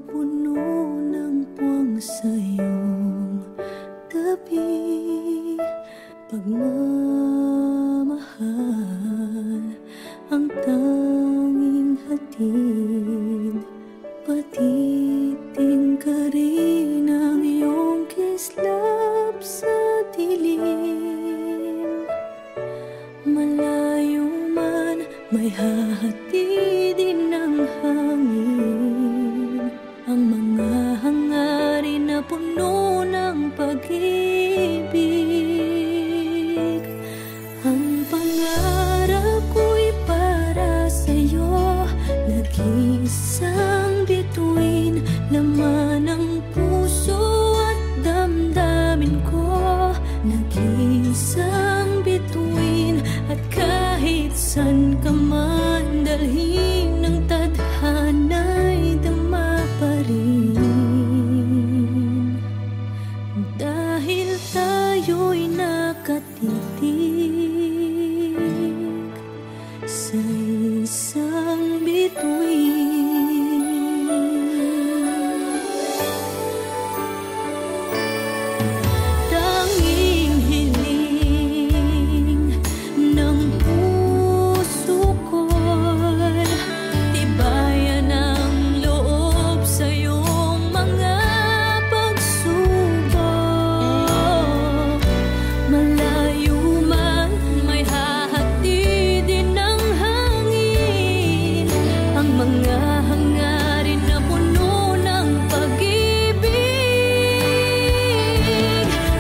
puno ng puwang sa iyong tabi. Pagmamahal ang tanging hatid, patiting ka rin ang iyong kislap sa dilim. Malayo man, may hahatidin ng hangin, ang mga hangarin na puno ng pag-ibig. Ang pangarap ko'y para sa'yo, nag-iisang bituin, laman ng puso at damdamin ko. Nag-iisang bituin, at kahit san ka man dalhin ng tadhana'y dama pa rin. Dahil tayo'y nakatitig sa isang bituin. Tanging hiling ng puso ko'y tibayan ang loob sa iyong mga pagsubok. Malayo man, may hahatidin ng hangin, ang mga hangarin na puno ng pag-ibig.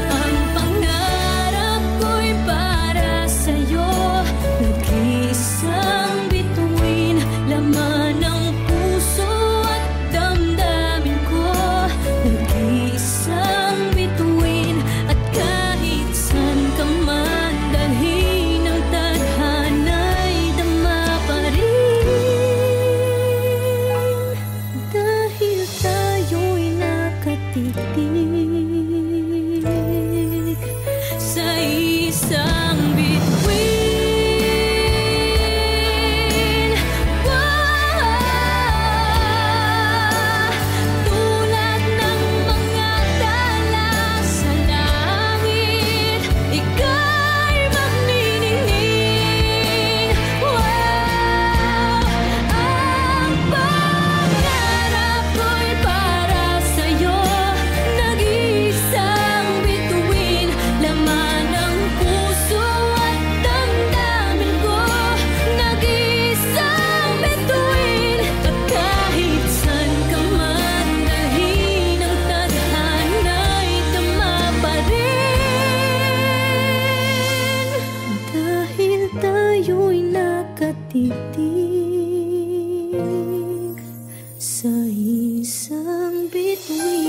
Ang pangarap ko'y para sa'yo, nag-iisang bituin, laman ng puso at damdamin ko. Nag-iisang bituin, at kahit san ka man dalhin ng tadhana'y dama pa rin. Dahil tayo'y nakatitig sa isang bituin. Tulad ng mga tala sa langit, ika'y magniningning. Ang pangarap ko'y para sa'yo, nag-iisang bituin, laman ng puso at damdamin ko. Nag-iisang bituin, at kahit san ka man dalhin ng tadhana'y dama pa rin. Dahil tayo'y nakatitig sa isang bituin.